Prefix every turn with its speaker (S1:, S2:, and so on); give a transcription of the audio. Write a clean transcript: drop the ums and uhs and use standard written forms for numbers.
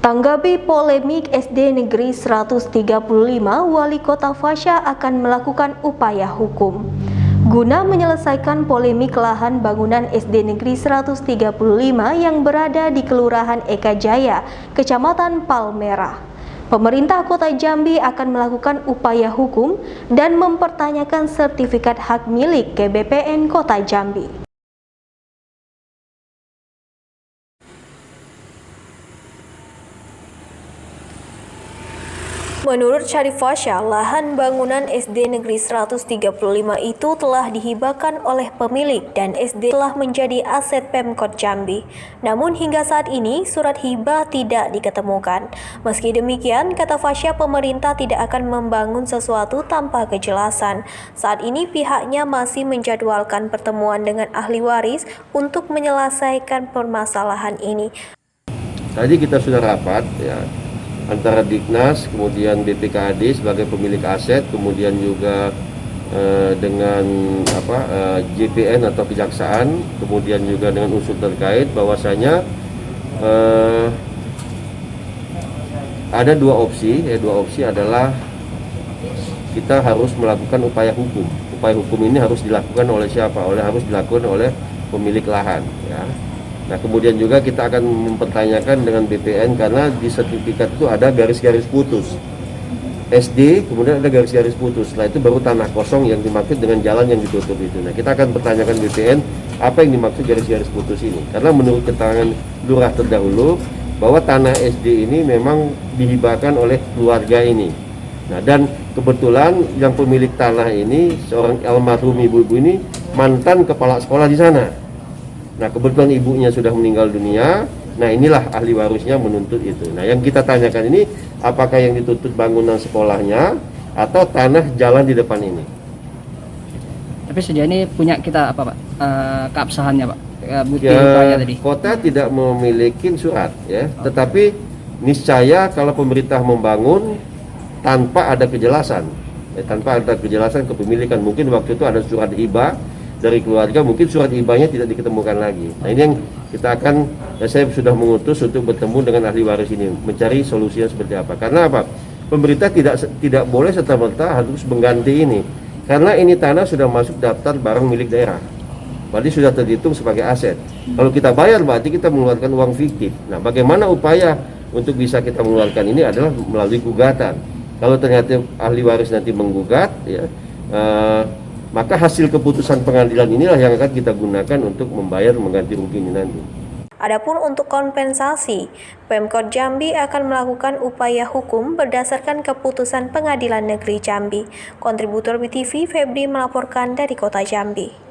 S1: Tanggapi polemik SD Negeri 135, Wali Kota Fasya akan melakukan upaya hukum. Guna menyelesaikan polemik lahan bangunan SD Negeri 135 yang berada di Kelurahan Eka Jaya, Kecamatan Palmerah, pemerintah Kota Jambi akan melakukan upaya hukum dan mempertanyakan sertifikat hak milik GBPN Kota Jambi. Menurut Syarif Fasya, lahan bangunan SD Negeri 135 itu telah dihibahkan oleh pemilik dan SD telah menjadi aset Pemkot Jambi. Namun hingga saat ini surat hibah tidak diketemukan. Meski demikian, kata Fasya, pemerintah tidak akan membangun sesuatu tanpa kejelasan. Saat ini pihaknya masih menjadwalkan pertemuan dengan ahli waris untuk menyelesaikan permasalahan ini.
S2: Tadi kita sudah rapat ya, antara Dignas, kemudian BPKAD sebagai pemilik aset, kemudian juga dengan JPN atau kejaksaan, kemudian juga dengan unsur terkait, bahwasanya ada dua opsi. Dua opsi adalah kita harus melakukan upaya hukum. Upaya hukum ini harus dilakukan oleh siapa? Harus dilakukan oleh pemilik lahan. Ya. Nah, kemudian juga kita akan mempertanyakan dengan BPN karena di sertifikat itu ada garis-garis putus. SD, kemudian ada garis-garis putus. Setelah itu baru tanah kosong yang dimaksud dengan jalan yang ditutup itu. Nah, kita akan pertanyakan BPN apa yang dimaksud garis-garis putus ini. Karena menurut keterangan lurah terdahulu bahwa tanah SD ini memang dihibahkan oleh keluarga ini. Nah, dan kebetulan yang pemilik tanah ini seorang almarhum ibu-ibu ini mantan kepala sekolah di sana. Nah, kebetulan ibunya sudah meninggal dunia. Nah, inilah ahli warisnya menuntut itu. Nah, yang kita tanyakan ini, apakah yang dituntut bangunan sekolahnya atau tanah jalan di depan ini?
S3: Tapi sejauh ini punya kita apa, Pak? Keabsahannya, Pak? Bukti
S2: Ya,
S3: tadi.
S2: kota tidak memiliki surat, ya. Tetapi niscaya kalau pemerintah membangun tanpa ada kejelasan, tanpa ada kejelasan kepemilikan, mungkin waktu itu ada surat hibah dari keluarga, mungkin surat hibahnya tidak ditemukan lagi. Nah, ini yang kita akan, saya sudah mengutus untuk bertemu dengan ahli waris ini, mencari solusinya seperti apa. Karena apa? Pemerintah tidak boleh serta-merta harus mengganti ini, karena ini tanah sudah masuk daftar barang milik daerah, berarti sudah terhitung sebagai aset. Kalau kita bayar, berarti kita mengeluarkan uang fiktif. Nah, bagaimana upaya untuk bisa kita mengeluarkan ini adalah melalui gugatan. Kalau ternyata ahli waris nanti menggugat, ya, maka hasil keputusan pengadilan inilah yang akan kita gunakan untuk membayar mengganti rugi ini nanti.
S1: Adapun untuk kompensasi, Pemkot Jambi akan melakukan upaya hukum berdasarkan keputusan Pengadilan Negeri Jambi. Kontributor BTV Febri melaporkan dari Kota Jambi.